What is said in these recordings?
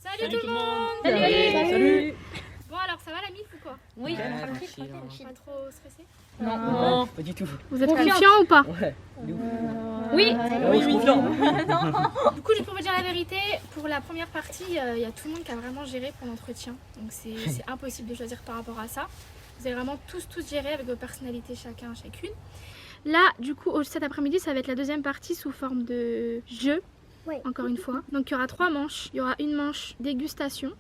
Salut tout le monde. Salut. Bon alors ça va la mif ou quoi? Oui, Pas trop stressé? Non, pas du tout. Vous êtes confiant ou pas? Ouais. Oui. Oui, je suis confiant. Du coup, pour vous dire la vérité, pour la première partie, il y a tout le monde qui a vraiment géré pour l'entretien. Donc c'est impossible de choisir par rapport à ça. Vous avez vraiment tous géré avec vos personnalités chacune. Là, du coup, cet après-midi, ça va être la deuxième partie sous forme de jeu. Oui. Encore une fois. Donc il y aura 3 manches. Il y aura une manche dégustation.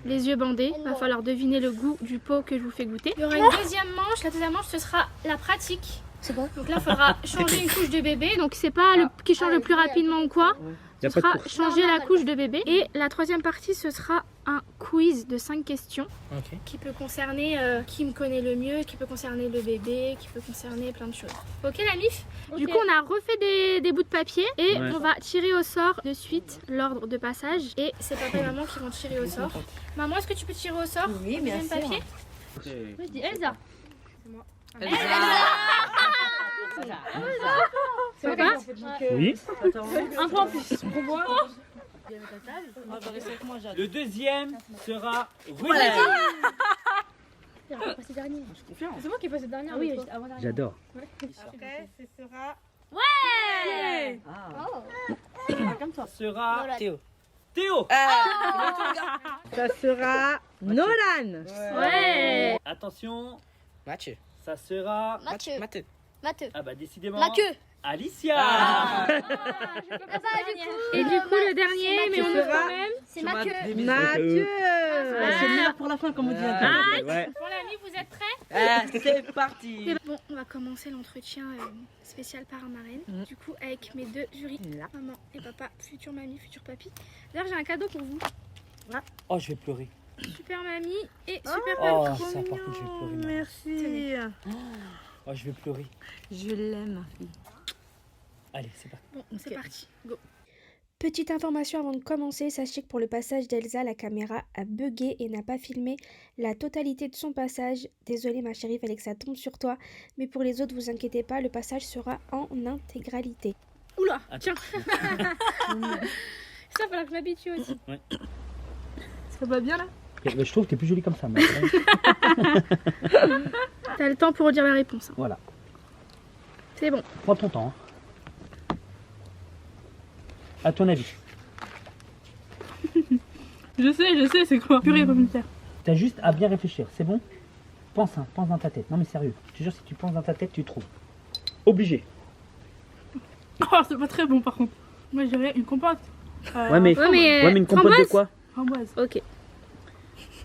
Les yeux bandés, il va falloir deviner le goût du pot que je vous fais goûter. Il y aura une deuxième manche, la deuxième manche ce sera la pratique. C'est quoi? Donc là il faudra changer une couche de bébé, donc c'est pas le qui change le plus rapidement ou quoi. Ce sera changer la couche de bébé. Et la troisième partie ce sera un quiz de 5 questions qui peut concerner qui me connaît le mieux, qui peut concerner le bébé, qui peut concerner plein de choses. Ok la mif? Du coup on a refait des bouts de papier et on va tirer au sort de suite l'ordre de passage et c'est papa et maman qui vont tirer au sort. Maman, est-ce que tu peux tirer au sort le deuxième papier? Moi je dis Elsa. C'est quoi? Oui. Un point en plus. Le deuxième sera Voilà. Rudy. C'est moi qui ai passé dernier. Ah oui, avant dernier. J'adore. Après, ce sera. Ouais. Comme toi. Sera Théo. Théo. Ça sera Nolan. Ouais. Attention, Mathieu. ça sera. Mathieu. Mathieu. Mathieu. Ah bah décidément. Mathieu. Alicia. Et du coup le dernier, mais on le fera même. C'est Mathieu. Mathieu. C'est le meilleur pour la fin, comme on dit. Ouais. Bon l'ami, vous êtes prêts? C'est parti. Bon, on va commencer l'entretien spécial parrain-marraine. Du coup, avec mes 2 jurys, maman et papa, future mamie, futur papy. D'ailleurs, j'ai un cadeau pour vous. Oh, je vais pleurer. Super mamie et super Oh, papy. ça par contre, je vais pleurer. maman. Merci. Oh, je vais pleurer. Je l'aime. Allez, c'est parti. Bon, c'est parti. Go. Petite information avant de commencer, sachez que pour le passage d'Elsa, la caméra a bugué et n'a pas filmé la totalité de son passage. Désolée ma chérie, fallait que ça tombe sur toi. Mais pour les autres, vous inquiétez pas, le passage sera en intégralité. Oula, tiens. Ça, falloir que je m'habitue aussi. Ouais. Ça va bien là? Je trouve que t'es plus jolie comme ça. Mais... T'as le temps pour dire la réponse. Hein. Voilà. C'est bon. Prends ton temps. À ton avis. Je sais, c'est quoi? Purée, pommes de terre. T'as juste à bien réfléchir. C'est bon? Pense dans ta tête. Non mais sérieux. Je te jure, si tu penses dans ta tête, tu trouves. Obligé. Oh, c'est pas très bon par contre. Moi, je dirais une compote. Ouais mais une compote de framboise. quoi? Framboise. Ok.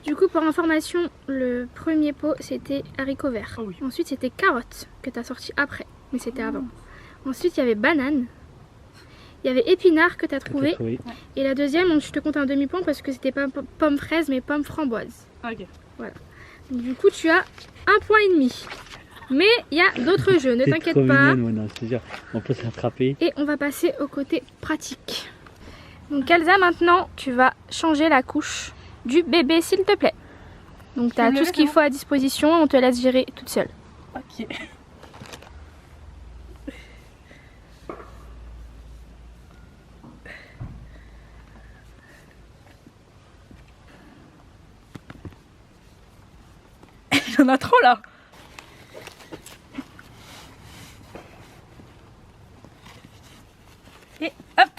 Du coup, pour information, le premier pot c'était haricots verts. Oh oui. Ensuite, c'était carottes que t'as sorti après, mais c'était avant. Ensuite, il y avait banane. Il y avait épinards que t'as trouvé. Oui. Et la deuxième, donc je te compte un demi-point parce que c'était pas pomme fraise mais pomme framboise. Ok. Donc, du coup, tu as 1,5 point. Mais il y a d'autres jeux, ne t'inquiète pas. On peut s'attraper. Et on va passer au côté pratique. Donc Elsa, maintenant, tu vas changer la couche du bébé, s'il te plaît. Donc tu as tout ce qu'il faut à disposition, on te laisse gérer toute seule. Ok. Il y en a trop là. Et hop.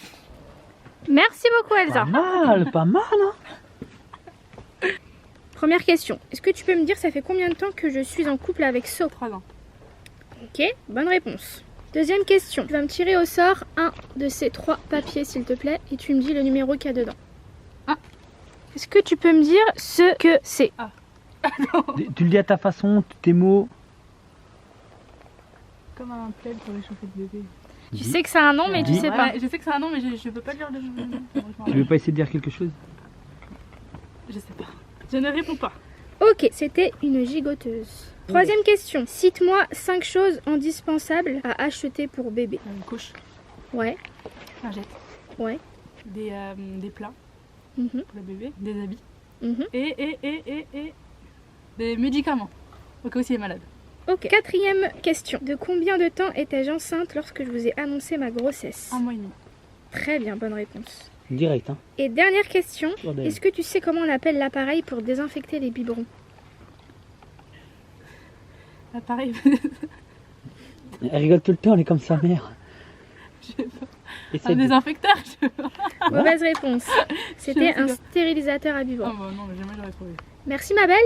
Merci beaucoup Elsa. Pas mal hein. Première question, est-ce que tu peux me dire ça fait combien de temps que je suis en couple avec So? 3 ans. Ok, bonne réponse. Deuxième question, tu vas me tirer au sort un de ces 3 papiers s'il te plaît et tu me dis le numéro qu'il y a dedans. Est-ce que tu peux me dire ce que c'est? Tu le dis à ta façon, tes mots. Comme un plaid pour réchauffer le bébé. Tu sais que c'est un nom mais tu sais pas. Ouais, je sais que c'est un nom mais je peux pas lire le Tu veux pas essayer de dire quelque chose? Je sais pas. Je ne réponds pas. Ok, c'était une gigoteuse. Troisième question, cite-moi 5 choses indispensables à acheter pour bébé. Une couche, Ouais, lingette, ouais. des plats Mhm, pour le bébé, des habits mhm. et des médicaments au cas où il est malade. Ok, quatrième question. De combien de temps étais-je enceinte lorsque je vous ai annoncé ma grossesse? 1 mois et demi. Très bien, bonne réponse. Direct, hein. Et dernière question, Bordel. est-ce que tu sais comment on appelle l'appareil pour désinfecter les biberons? Ah, pareil. Elle rigole tout le temps, elle est comme sa mère. Un désinfecteur, je sais pas. Mauvaise réponse. C'était sais un pas. stérilisateur à Ah biberon. bah non, mais jamais j'aurais trouvé. Merci ma belle.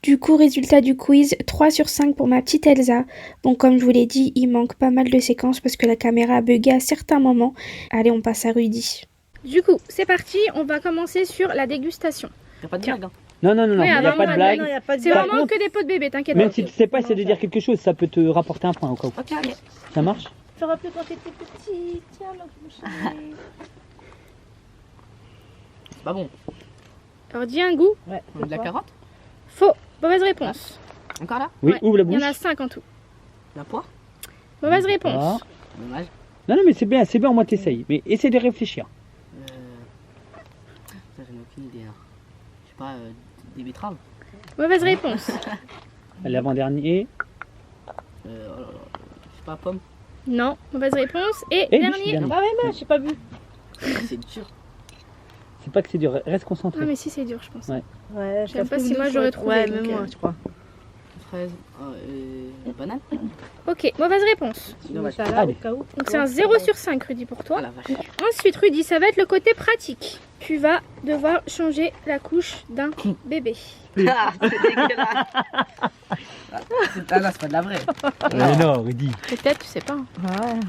Du coup, résultat du quiz, 3 sur 5 pour ma petite Elsa. Bon, comme je vous l'ai dit, il manque pas mal de séquences parce que la caméra a bugué à certains moments. Allez, on passe à Rudy. Du coup, c'est parti, on va commencer sur la dégustation. Y'a pas de blague, hein. Non, non, non, non, Oui, il n'y a avant, pas de non, blague. Non, il n'y a pas de C'est Par vraiment contre, que des pots de bébé, t'inquiète Même pas. si tu sais pas essayer de dire quelque chose, ça peut te rapporter un point au cas où. Ok, ok. Ça marche? Je te rappelle quand t'étais petit. Tiens, ma bouche. C'est pas bon. Alors, dis un goût. Ouais. De la carotte? Faux. Mauvaise réponse. Encore là? Oui, Ouais, ouvre la Il y bouche. en a 5 en tout. La poire? Mauvaise Ah. réponse. Dommage. Non, non, mais c'est bien, au moins t'essayes. Mais essaie de réfléchir. Ça, j'en ai aucune idée. Hein. Je sais pas, des betteraves? Mauvaise réponse. L'avant-dernier. Oh là là. Je sais pas, pomme? Non, mauvaise réponse. Et Et dernier. dernier. Ah ouais, mais j'ai pas vu. C'est dur. C'est pas que c'est dur, reste concentré. Ah mais si c'est dur je pense. Ouais. Ouais, Je sais pas si moi j'aurais trouvé. Ouais, donc, même moi, je crois. Fraise. Banane? Ok, mauvaise réponse. Dommage. Ça là, Allez. au cas où. Donc c'est un 0 sur 5 Rudy pour Ah toi. la vache. Ensuite Rudy, ça va être le côté pratique. Tu vas devoir changer la couche d'un bébé. Ah, c'est dégueulasse. Ah non, c'est pas de la vraie. Mais non, Rudy. Peut-être, tu sais pas. hein.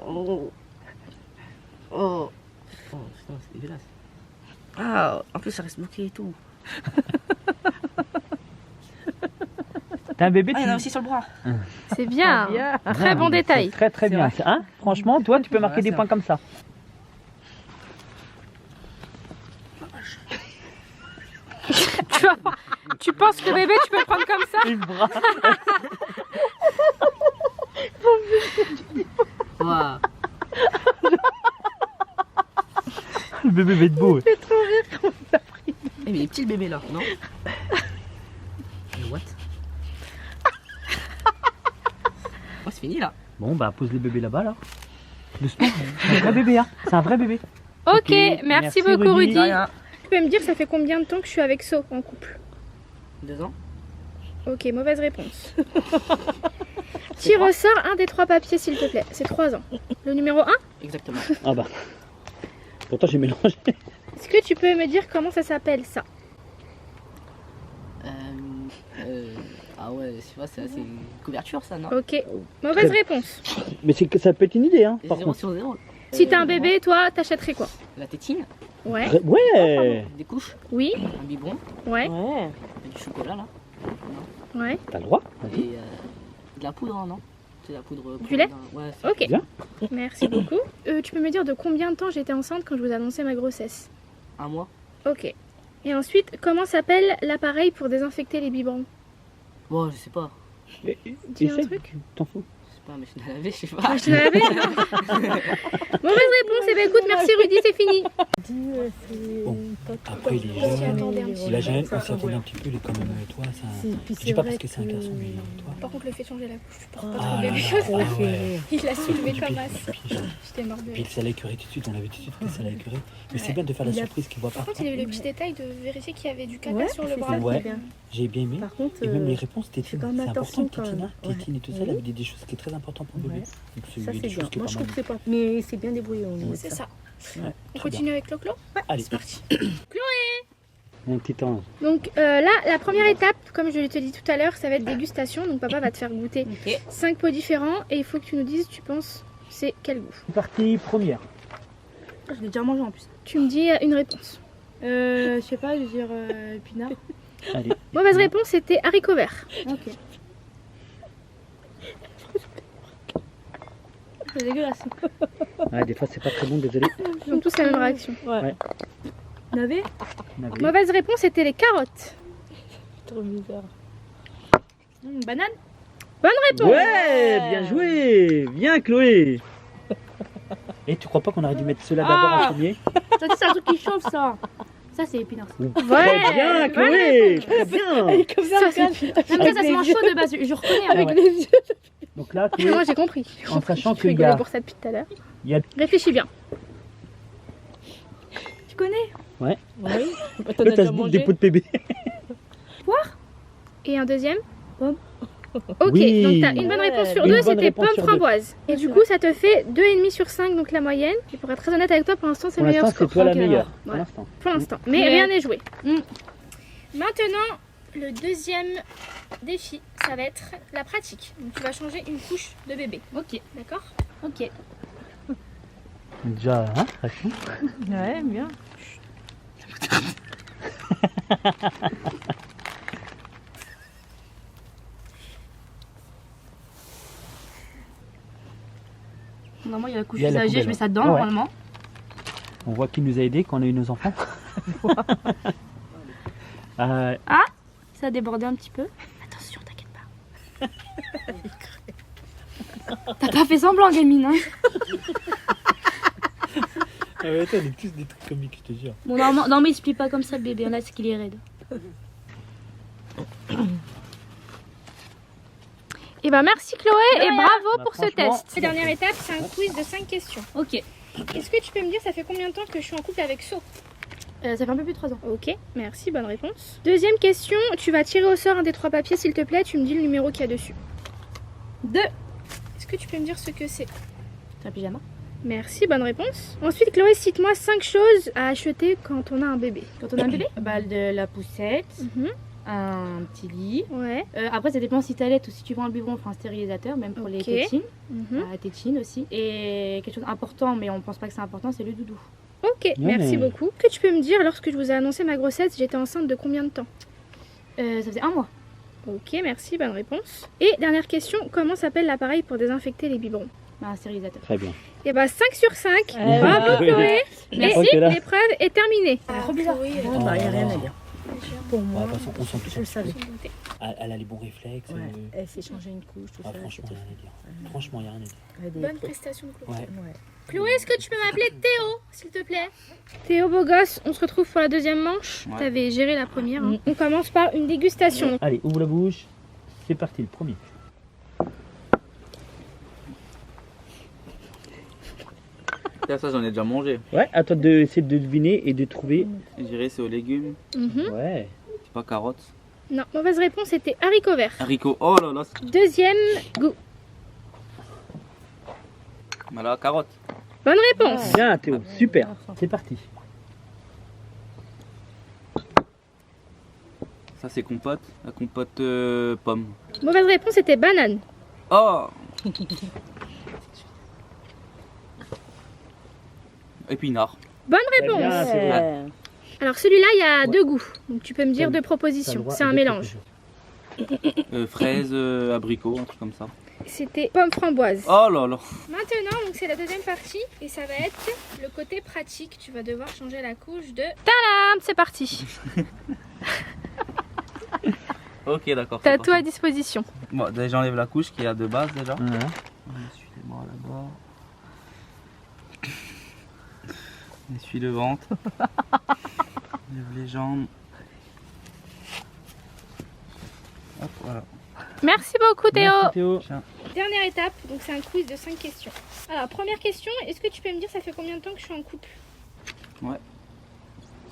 Oh. Oh. Oh, putain, c'est dégueulasse. Ah, en plus ça reste bloqué et tout. T'as un bébé, Ah, il y tu... en a aussi sur le bras. C'est bien. Bien. Très bon détail. Très très C'est bien. vrai. Hein, franchement, toi, tu peux marquer Ouais, des c'est points comme ça. Tu penses que bébé tu peux le prendre comme ça? Les bras. Waouh. Le bébé va être beau. Eh, mais il est petit le bébé là, non? Mais what? Oh, c'est fini là. Bon, bah pose le bébé là-bas, là. Doucement. C'est un vrai bébé, hein. C'est un vrai bébé. Ok, Ok, merci merci, beaucoup Rudy. Rudy. De rien. Tu peux me dire ça fait combien de temps que je suis avec So en couple? 2 ans? Ok, mauvaise réponse. Tire au sort un des 3 papiers s'il te plaît. C'est 3 ans. Le numéro 1, Exactement. Ah bah. Pourtant, j'ai mélangé. est-ce que tu peux me dire comment ça s'appelle ça? Ah ouais, je sais pas, c'est une couverture ça, non? Ok, mauvaise Très- réponse. Mais c'est que ça peut être une idée, hein, par 0 contre. sur 0. Si t'as un bébé, toi, t'achèterais quoi? La tétine, Ouais. Ouais. des couches, Oui. un biberon, Ouais. Ouais. du chocolat là, Ouais. T'as le droit. Vas-y. et de la poudre, non? C'est la poudre. Du lait? Ouais, c'est Ok. Bien. Merci beaucoup. Tu peux me dire de combien de temps j'étais enceinte quand je vous annonçais ma grossesse? 1 mois. Ok. Et ensuite, comment s'appelle l'appareil pour désinfecter les biberons? Bon, je sais pas. Dis un Essaye. truc. T'en fous. Je sais pas, machine à laver, je sais pas. Ah, je te l'avais. Mauvaise réponse. Eh ben écoute, merci Rudy, c'est fini. Bon, après, il est On s'y jeune. attendait un petit Il a peu. jeune, on s'y attendait un petit peu, il est quand même toi. Ça... Je dis pas parce que c'est un garçon, mais toi. Par contre, le fait de changer la couche, tu portes pas Ah trop là bébé. là, ah ouais. Il l'a soulevé Du comme pied, as. du pied. J'étais mort de Puis rire. le salé écuré tout de suite, on l'avait tout de suite que le salé écuré. Mais c'est Ouais. bien de faire la Il a- surprise qu'il voit pas. Par contre, il a eu le petit détail de vérifier qu'il y avait du caca Ouais, sur le c'est bras. ça, Ouais. c'est bien. J'ai bien aimé. Par contre, Et même les réponses, tétine, quand même c'est important, attention quand tétine, même. hein. Tétine et tout ça, il avait dit des choses qui est très important pour le bébé. Ouais. Donc ça il y a c'est des bien. choses qui est Moi pas je mal. trouve que c'est pas. Mais c'est bien débrouillé au niveau de C'est ça. ça. Ouais, On très bien. continue avec Clo-Clo? Allez, C'est parti. mon petit ange. Donc là, la première étape, comme je te dit tout à l'heure, ça va être dégustation. Donc papa va te faire goûter Ok. 5 pots différents et il faut que tu nous dises, tu penses, c'est quel goût. C'est parti, première. Je l'ai déjà mangé en plus. Tu me dis une réponse. Je sais pas, je vais dire épinard. Allez. Mauvaise réponse, c'était haricot vert. Ok. C'est dégueulasse. Ouais, des fois, c'est pas très bon, désolé. Ils ont tous la même réaction. Ouais. Navet. On avait- Mauvaise réponse, c'était les carottes. Trop bizarre. Banane. Réponse. Ouais, bien joué. Bien, Chloé. Et tu crois pas qu'on aurait dû mettre cela d'abord en premier? Ça c'est un truc qui chauffe ça. Ça c'est épinard. Très bien, Chloé. Très bien. Comme ça, Ça, regarde. Même ça, ça se mange chaud de base, je reconnais. Avec Ouais. les yeux. Donc là, tu Moi j'ai compris. en sachant Je qu'il y rigolais a... pour ça depuis tout à l'heure. il y a... Réfléchis bien. Tu connais? Ouais. Oui. Bah, Là, t'en as t'as déjà ce bout mangé. des pots de bébé. Et un deuxième Pomme. Ok, Oui. donc t'as une bonne réponse sur Une deux, bonne c'était réponse pomme sur deux. framboise. Et du c'est coup, ça te fait 2,5 sur 5, donc la moyenne. Et pour être très honnête avec toi, pour l'instant, c'est Pour le meilleur l'instant, c'est score. toi la Ok, meilleure. Pour voilà. l'instant. Pour l'instant. Mais Mais- rien n'est joué. Mm. Maintenant, le deuxième défi, ça va être la pratique. Donc tu vas changer une couche de bébé. Ok. D'accord? Ok. Déjà, hein, Rachel? Ouais, bien. Normalement, il y a la couche Il y a la usagée, poubelle, je mets ça ouais. dedans, Ouais. normalement. On voit qui nous a aidés quand on a eu nos enfants. Ça a débordé un petit peu. Attention, t'inquiète pas. T'as pas fait semblant, gamine, hein? Ah ouais, attends, on est tous des trucs comiques, je te jure. Bon, non, mais il se plie pas comme ça, le bébé. Là, c'est qu'il est raide. Et ben merci Chloé et bravo Bah, pour ce franchement, test. La dernière étape, c'est un quiz de 5 questions. Ok. Est-ce que tu peux me dire, ça fait combien de temps que je suis en couple avec So? Ça fait un peu plus de 3 ans. Ok, merci, bonne réponse. Deuxième question, tu vas tirer au sort un des 3 papiers s'il te plaît, tu me dis le numéro qu'il y a dessus. 2. Est-ce que tu peux me dire ce que c'est? C'est un pyjama. Merci, bonne réponse. Ensuite, Chloé, cite-moi 5 choses à acheter quand on a un bébé. Quand on a un bébé, bah, de la poussette, Mhm. un petit lit. Ouais. Après, ça dépend si t'allaites ou si tu vends un biberon, enfin un stérilisateur, même pour les Ok. tétines. Mhm. La tétine aussi. Et quelque chose d'important, mais on pense pas que c'est important, c'est le doudou. Ok, merci beaucoup. Que tu peux me dire, lorsque je vous ai annoncé ma grossesse, j'étais enceinte de combien de temps? Ça faisait 1 mois. Ok, merci, bonne réponse. Et dernière question, comment s'appelle l'appareil pour désinfecter les biberons? Bah, un stérilisateur. Très bien. Et bah 5 sur 5. Bravo ouais. Chloé. Merci. Et Ok, là. l'épreuve est terminée. Trop bizarre. Bon, bah, y a rien à dire. Pour moi, de toute façon, on s'en Je le savais. Elle a les bons réflexes. Ouais. Elle s'est changé une couche, tout ça. Franchement, c'était- rien à dire. Franchement, il n'y a rien à dire. Ouais, des- Bonne prestation de Chloé. Ouais. Ouais. Chloé, est-ce que tu peux m'appeler Théo, s'il te plaît? Théo, beau gosse, on se retrouve pour la deuxième manche. Ouais. T'avais géré la première. Hein. On commence par une dégustation. Allez, ouvre la bouche. C'est parti, le premier. Ça, j'en ai déjà mangé. Ouais, à toi d'essayer de deviner et de trouver. Je dirais c'est aux légumes, Mhm. Ouais. c'est pas carottes. Non, mauvaise réponse, c'était haricots verts. Haricots, oh là là, Deuxième goût. voilà, carottes. Bonne réponse. Bien, Théo, super. C'est parti. Ça, c'est compote, la compote pomme. Mauvaise réponse, c'était banane. Oh Épinard. Bonne Très réponse. bien, Théo. Ouais. Alors celui-là, il y a Ouais. 2 goûts. Donc tu peux me dire T'as 2 le propositions. droit C'est un de mélange. Fraises, abricots, un truc comme ça. C'était pomme framboise. Oh là là. Maintenant, donc c'est la deuxième partie et ça va être le côté pratique. Tu vas devoir changer la couche de. Tadam, c'est parti. Ok, d'accord. T'as c'est tout à parti. disposition. Bon, déjà, j'enlève la couche qui est de base déjà. Ouais. On essuie les bras là-bas. On essuie le ventre. On lève les jambes. Hop, voilà. Merci beaucoup Théo. Merci, Théo. Dernière étape, donc c'est un quiz de 5 questions. Alors première question, est-ce que tu peux me dire ça fait combien de temps que je suis en couple?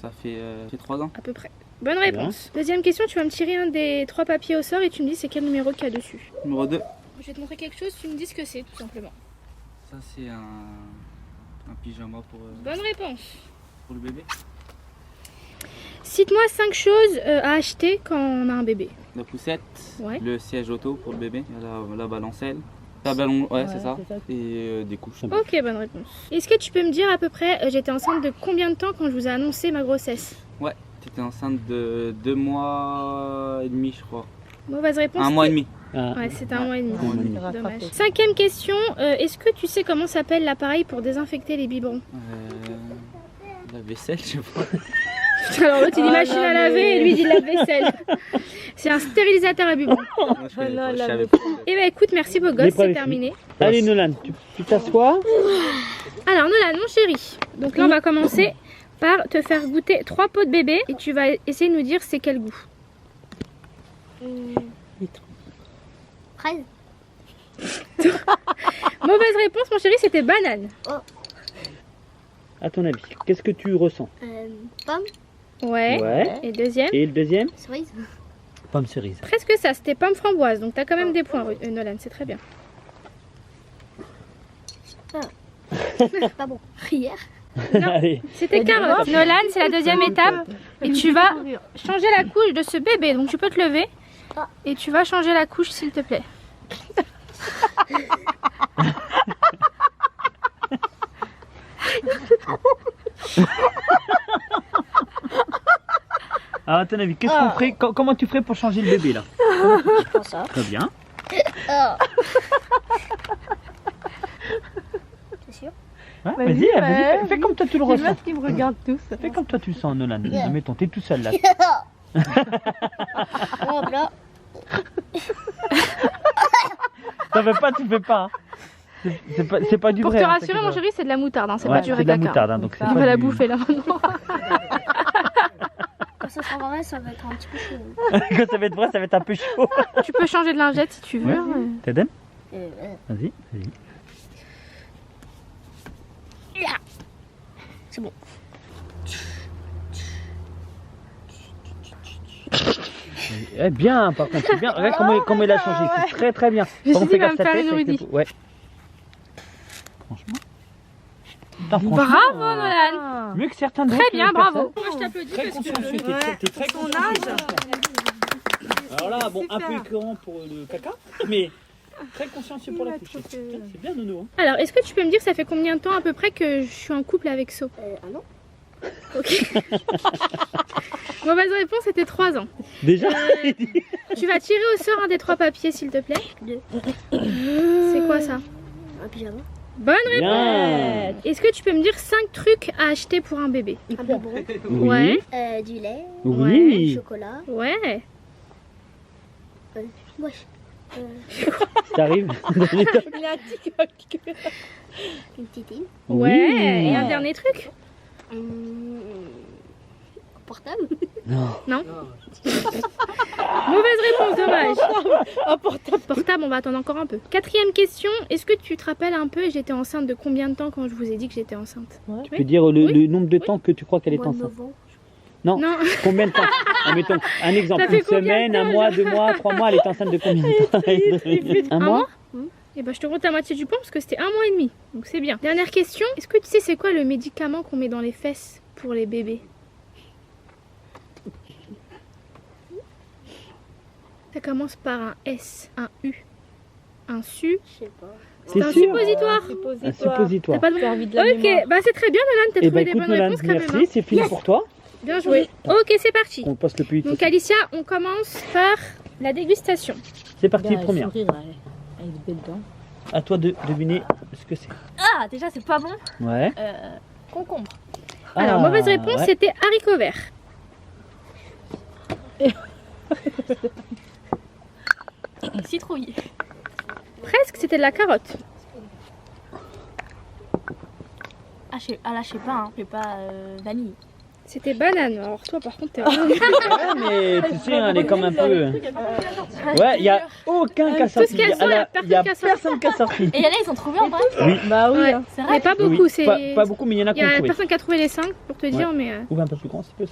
Ça fait 3 ans. À peu près. Bonne réponse. Deuxième question, tu vas me tirer un des 3 papiers au sort et tu me dis c'est quel numéro qu'il y a dessus. Numéro 2. Je vais te montrer quelque chose, tu me dis ce que c'est tout simplement. Ça, c'est un pyjama Bonne réponse. pour le bébé. Cite-moi 5 choses à acheter quand on a un bébé. La poussette, Ouais. le siège auto pour le bébé, il y a la balancelle. La ballon, ouais, c'est ça. c'est ça. Et des couches. Ok, bonne réponse. Est-ce que tu peux me dire à peu près, j'étais enceinte de combien de temps quand je vous ai annoncé ma grossesse? Ouais, t'étais enceinte de 2 mois et demi, je crois. Mauvaise réponse. 1 mois et demi. Ah, Ouais, c'était 1 mois et demi. un mois et demi. Dommage. Cinquième question, est-ce que tu sais comment s'appelle l'appareil pour désinfecter les biberons? La vaisselle, je sais pas. Alors l'autre il dit machine à laver et lui il dit lave-vaisselle. C'est un stérilisateur à biberon. Moi, je connais pas, je la savais pas. Et bah écoute, merci beau gosse, L'épreuve c'est est terminé. Allez, Nolan, tu t'assois. Alors Nolan, mon chéri, donc là on va commencer par te faire goûter 3 pots de bébé et tu vas essayer de nous dire c'est quel goût. Fraise. Mauvaise réponse, mon chéri, c'était banane. À ton avis, qu'est-ce que tu ressens? Pomme, Ouais. Ouais. Et deuxième? Et le deuxième? cerise. Pomme cerise. Presque ça, c'était pomme framboise. Donc t'as quand même des points, Nolan, c'est très bien. Pas bon. Hier. Allez. C'était carotte. Nolan, c'est la deuxième étape. Et tu vas changer la couche de ce bébé. Donc tu peux te lever. Et tu vas changer la couche, s'il te plaît. Alors, à ton avis, qu'est-ce qu'on ferait, comment tu ferais pour changer le bébé là? Je prends ça. Très bien. C'est sûr? Ouais, vas-y, vas-y, fais comme toi tu le Les ressens. meufs qui me regardent tous. Fais comme toi tu le sens, Nolan. Mettons, t'es tout seul là. Hop là. T'en fais pas, tu fais pas. Hein. C'est pas du Pour vrai. te hein, rassurer, t'inquiète mon pas. chéri, c'est de la moutarde. Hein, c'est Ouais, pas du c'est de la caca. moutarde, hein, donc c'est Il pas va la du- bouffer là maintenant. Quand ça sera vrai, ça va être un petit peu chaud. Quand ça va être vrai, ça va être un peu chaud. Tu peux changer de lingette si tu veux. Ouais. T'aides? Euh, Vas-y, vas-y. C'est bon. Eh bien, par contre, c'est bien. Regarde comment il a changé. C'est très très bien. Je Par me contre, suis dit, fais il va gaffe me sa faire tête une avec le Rudy. pot. Ouais. Franchement. Putain, franchement. Bravo, Nolan. Mieux que certains d'autres. Très bien, bravo. personnes. Moi, je t'applaudis Très parce consciencieux. que... T'es très consciencieux. Alors là, bon, un peu écœurant pour le caca, mais très consciencieux pour la couche. C'est bien, Nono. Hein. Alors, est-ce que tu peux me dire, ça fait combien de temps à peu près que je suis en couple avec So? Ah non. Ok. Mauvaise réponse, c'était 3 ans. Déjà Tu vas tirer au sort un des 3 papiers, s'il te plaît. 2. C'est quoi ça? Un pyjama. Bonne réponse. Bien. Est-ce que tu peux me dire 5 trucs à acheter pour un bébé? Un biberon. Oui. Ouais. Du lait. Du Oui. chocolat. Ouais. Wesh. T'arrives Une petite île. Ouais. Et un dernier truc? Portable. Non. Mauvaise réponse, dommage. Portable, on va attendre encore un peu. 4e question, est-ce que tu te rappelles un peu, j'étais enceinte de combien de temps quand je vous ai dit que j'étais enceinte? Tu peux dire le nombre de temps que tu crois qu'elle est Mois de enceinte? novembre. Non. Non. Combien de temps? Mettons un exemple. Ça fait Une combien de semaine, un temps, mois, 2 mois, 3 mois. Elle est enceinte de combien de temps? Un mois? Et ben je te compte la moitié du point parce que c'était 1 mois et demi. Donc c'est bien. Dernière question, est-ce que tu sais c'est quoi le médicament qu'on met dans les fesses pour les bébés? Ça commence par un S, un U, un SU. Je sais pas. C'est un sûr? suppositoire. Un suppositoire. T'as pas de... Servi de la Ok, mémoire. bah c'est très bien Nolan, t'as Eh trouvé ben des écoute bonnes Nolan, réponses quand même. merci, c'est fini pour toi. Bien joué. Ok, c'est parti. On passe le plus vite Donc possible. Alicia, on commence par la dégustation. C'est parti, première. Avec des dents. À toi de deviner ce que c'est. Ah, déjà, c'est pas bon. Ouais. Concombre. Alors, Ah, mauvaise réponse, ouais. c'était haricots verts. Citrouille. Presque, c'était de la carotte. Ah, là, je sais pas, hein. Je sais pas, vanille. C'était banane. Alors toi, par contre, t'es vraiment... Ouais, mais tu sais, elle est comme un peu. Ouais, il n'y a aucun qui a Tout sorti. ce qu'elles sont, Il y a personne qui a sorti. personne qui a sorti. Et il y en a, ils sont trouvés en vrai. Oui, Bah oui. Ouais. hein. C'est Mais vrai. pas oui, beaucoup, c'est... pas beaucoup, mais il y en a Il qui y ont a trouvé. personne qui a trouvé les 5 pour te dire, mais... Ouvre un peu plus grand, s'il te plaît.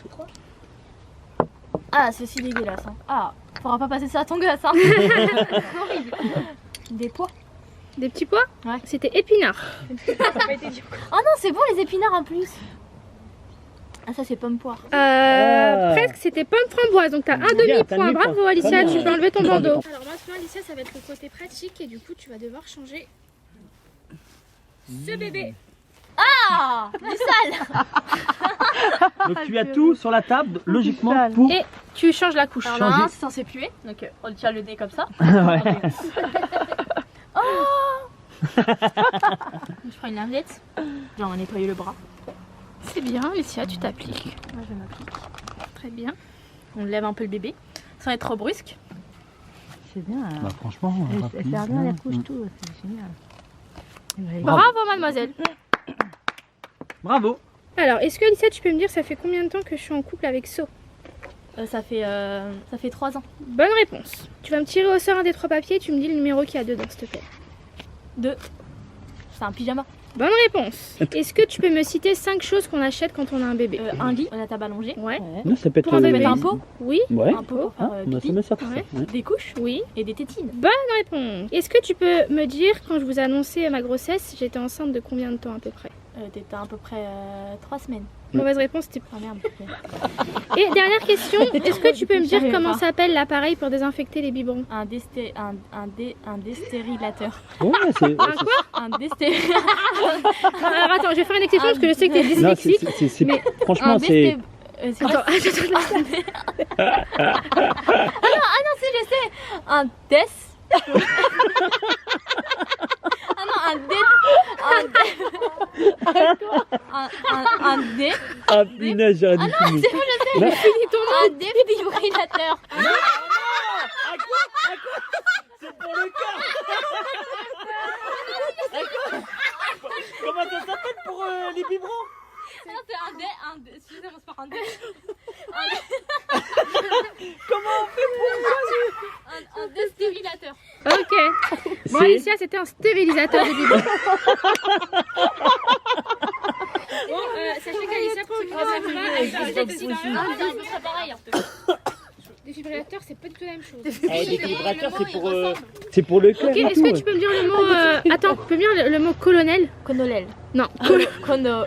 Ah, c'est si dégueulasse. Hein. Ah, faudra pas passer ça à ton gosse. Hein. Horrible. Des pois. Des petits pois? Ouais. C'était épinards. Oh non, c'est bon les épinards en plus. Ah, ça c'est pomme poire. Presque, c'était pomme framboise. Donc t'as un Bien, t'as demi-point. demi-point. Bravo Alicia, Très tu bien. peux enlever ton Très bandeau. bien. Alors maintenant Alicia, ça va être le côté pratique et du coup tu vas devoir changer ce bébé. Ah, du sale. Donc tu as tout sur la table, logiquement, pour. Et tu changes la couche. Alors là, c'est censé puer. Donc on tient le nez comme ça. Ouais. Je prends une lingette. Genre on va nettoyer le bras. C'est bien Alicia, tu t'appliques. Moi je m'applique. Très bien. On lève un peu le bébé sans être trop brusque. C'est bien. Bah, franchement, Elle sert bien la couche, tout. C'est génial. Bravo mademoiselle. Bravo. Alors, est-ce que Alicia, tu peux me dire, ça fait combien de temps que je suis en couple avec So? Ça fait 3 ans. Bonne réponse. Tu vas me tirer au sort un des 3 papiers et tu me dis le numéro qu'il y a dedans, s'il te plaît. 2. C'est un pyjama. Bonne réponse. Est-ce que tu peux me citer 5 choses qu'on achète quand on a un bébé? Un lit, la table allongée. Ouais. Non, ça peut être Pour un bébé. Un pot. Oui. Ouais. Un pot pour faire On a pipi. jamais sorti Ouais. ça. Ouais. Des couches. Oui. Et des tétines. Bonne réponse. Est-ce que tu peux me dire, quand je vous ai annoncé ma grossesse, j'étais enceinte de combien de temps à peu près? T'étais à peu près 3 semaines. Mauvaise réponse, c'était... Ah merde. Et dernière question, est-ce que tu peux me dire J'arrive comment pas. s'appelle l'appareil pour désinfecter les biberons? Un destérilateur. Ouais, c'est. Un quoi? Un destérilateur. Alors attends, je vais faire une exception parce que je sais que t'es Non, dyslexique. Mais- franchement, c'est. Attends, Ah non, si, je sais. Un des. Ah non, un dé. Un dé. Ah, punaise, j'aurais dû finir. C'est bon, je sais. Non. Un défibrillateur. C'est pour le cas. Comment ça s'appelle pour les biberons? Non, c'est un dé. Excusez-moi, c'est pas un dé. Comment on fait pour Un destérilateur. Ok. Bon, Alicia, c'était un stérilisateur de biberons. Bon, sachez qu'Alicia, pour ceux qui ne savent pas, elle est dyslexique. C'est pareil. Défibrillateur, c'est pas du tout la même chose. défibrillateur, c'est pour le cœur. Ok, et est-ce tout. que tu peux me dire le mot... Attends, tu peux me dire le mot colonel? Colonel. Non, colonel.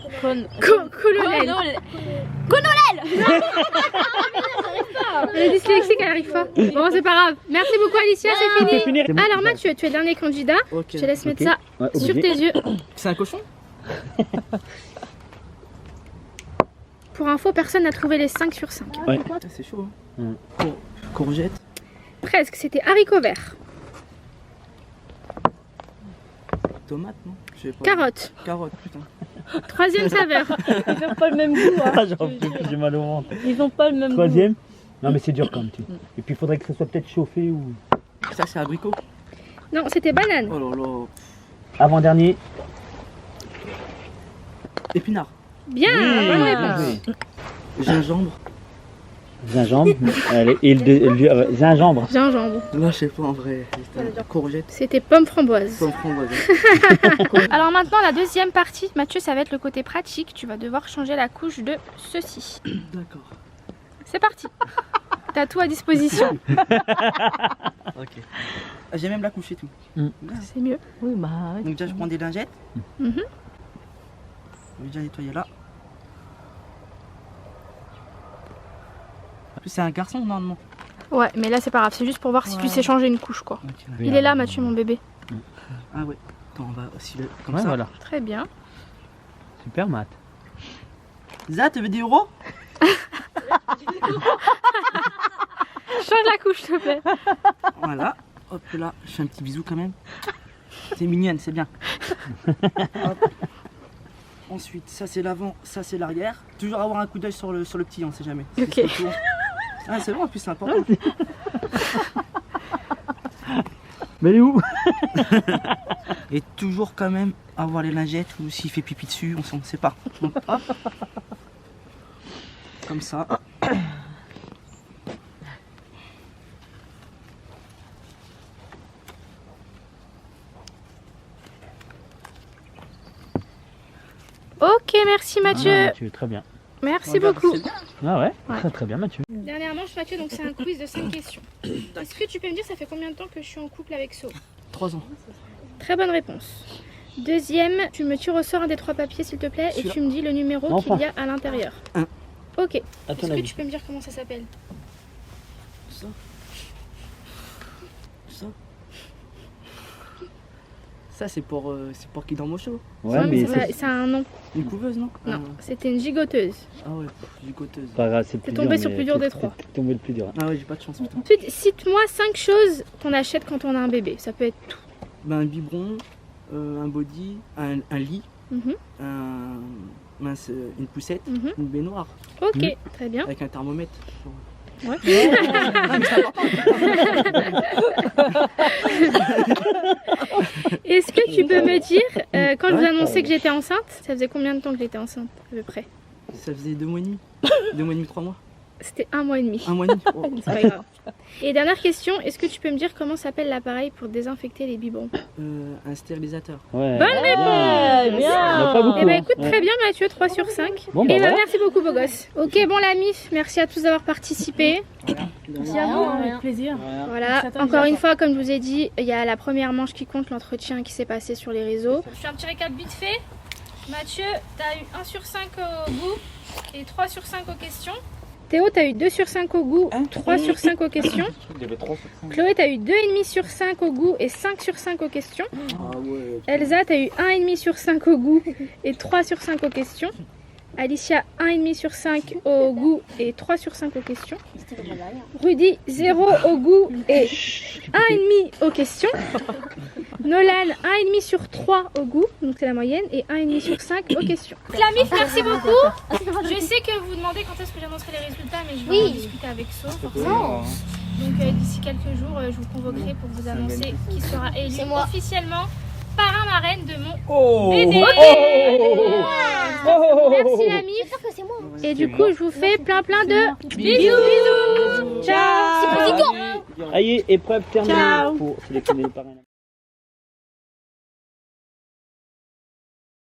Elle est dyslexique, elle arrive pas. Bon, c'est pas grave. Merci beaucoup, Alicia, c'est fini. Alors, Mathieu, tu es le dernier candidat. Ok. Je te laisse mettre Ok. ça Ouais, sur obligé. tes yeux. C'est un cochon? Pour info, personne n'a trouvé les 5 sur 5. Ouais. Ah, c'est chaud. Hein. Mm. Courgette. Presque, c'était haricots verts. Tomate, non? Je sais pas. Carotte. Carotte, putain. Troisième saveur. Ils ont pas le même goût. Hein. Ah, j'en peux plus, j'ai mal au ventre. Ils ont pas le même Troisième. Non, mais c'est dur quand même. Tu. Et puis il faudrait que ça soit peut-être chauffé ou. Ça, c'est abricot. Non, c'était banane. Oh là là. Avant-dernier. Épinard. Bien, bonne réponse. Gingembre. Gingembre. Allez, et gingembre. Gingembre. Là, je sais pas en vrai. Courgette. C'était pomme framboise. Pomme framboise. Alors maintenant, la deuxième partie, Mathieu, ça va être le côté pratique. Tu vas devoir changer la couche de ceci. D'accord. C'est parti. T'as tout à disposition. Ok. Ah, j'ai même la couche et tout. C'est mieux. Oui, bah oui. Donc déjà, je prends des lingettes. Mhm. Je vais déjà nettoyer là. En plus, c'est un garçon normalement. Ouais, mais là, c'est pas grave. C'est juste pour voir si tu Ouais. sais changer une couche, quoi. Ok. Il est là, Mathieu, mon bébé. Ah ouais. Attends, on va aussi le... comme Ouais, ça. voilà. Très bien. Super, Matt. Zah, tu veux des euros? Change la couche, s'il te plaît. Voilà. Hop là, je fais un petit bisou quand même. C'est mignonne, c'est bien. Hop. Ensuite, ça c'est l'avant, ça c'est l'arrière. Toujours avoir un coup d'œil sur le petit, on sait jamais. Ok. C'est ce tour. Ah, c'est bon, en plus c'est important. Mais elle est où? Et toujours quand même avoir les lingettes ou s'il fait pipi dessus, on s'en sait pas. Donc, hop. Comme ça. Ok, merci, Mathieu. Tu es très bien. Merci Regarde, beaucoup. c'est bien. Ah ouais, Ouais. Très très bien, Mathieu. Dernière manche, Mathieu, donc c'est un quiz de 5 questions. Est-ce que tu peux me dire, ça fait combien de temps que je suis en couple avec So? 3 ans. Très bonne réponse. Deuxième, tu me tires au sort un des 3 papiers, s'il te plaît, et Celui-là. tu me dis le numéro Enfin. qu'il y a à l'intérieur. Un. Ok. À ton Est-ce que avis. tu peux me dire comment ça s'appelle? Ça. Ça. Ça c'est pour qui dans mon show. Ouais, Non, mais mais ça a un nom. Une couveuse, non? Non, c'était une gigoteuse. Ah ouais, gigoteuse. pas grave, c'est plus T'es tombé dur, sur mais plus dur des t'es- 3. t'es tombé le plus dur. Ah ouais, j'ai pas de chance, putain. Ensuite, cite-moi 5 choses qu'on achète quand on a un bébé. Ça peut être tout. Ben, un biberon, un body, un lit, Mhm, une poussette, mhm. une baignoire Ok, très bien. avec un thermomètre. Ouais. Ah, mais c'est important. Est-ce que tu peux me dire, quand je vous ai annoncé que j'étais enceinte, ça faisait combien de temps que j'étais enceinte à peu près? Ça faisait 2 mois et demi. 2 mois et demi, 3 mois. C'était 1 mois et demi. 1 mois et demi. Oh. C'est pas grave. Et dernière question, est-ce que tu peux me dire comment s'appelle l'appareil pour désinfecter les biberons? Un stérilisateur. Ouais. Bonne réponse. Il y en a pas beaucoup. Eh ben hein. écoute, Ouais. très bien Mathieu, 3 sur 5. Bon, bah, Et voilà. merci beaucoup beau gosse. Ok, bon la MIF, merci à tous d'avoir participé. Merci à vous, avec plaisir. Voilà. Voilà, Merci à toi, encore Lisa. une fois, comme je vous ai dit, il y a la première manche qui compte, l'entretien qui s'est passé sur les réseaux. Je fais un petit récap vite fait. Mathieu, t'as eu 1 sur 5 au goût et 3 sur 5 aux questions. Théo, t'as eu 2 sur 5 au goût, 3 sur 5 aux questions. Il y avait 3 sur 5. Chloé, t'as eu 2,5 sur 5 au goût et 5 sur 5 aux questions. Ah ouais. Elsa, t'as eu 1,5 sur 5 au goût et 3 sur 5 aux questions. Alicia, 1,5 sur 5 au goût et 3 sur 5 aux questions. Rudy, 0 au goût et 1,5 aux questions. Nolan, 1,5 sur 3 au goût, donc c'est la moyenne, et 1,5 sur 5 aux questions. La MIF, merci beaucoup. Je sais que vous demandez quand est-ce que j'annoncerai les résultats, mais je vais en discuter avec So, forcément. Donc d'ici quelques jours, je vous convoquerai pour vous annoncer qui sera élu officiellement parrain-marraine de mon bébé. Merci la MIF. Et du coup, je vous fais plein de bisous. Ciao. Allez, épreuve terminée pour sélectionner les parrains.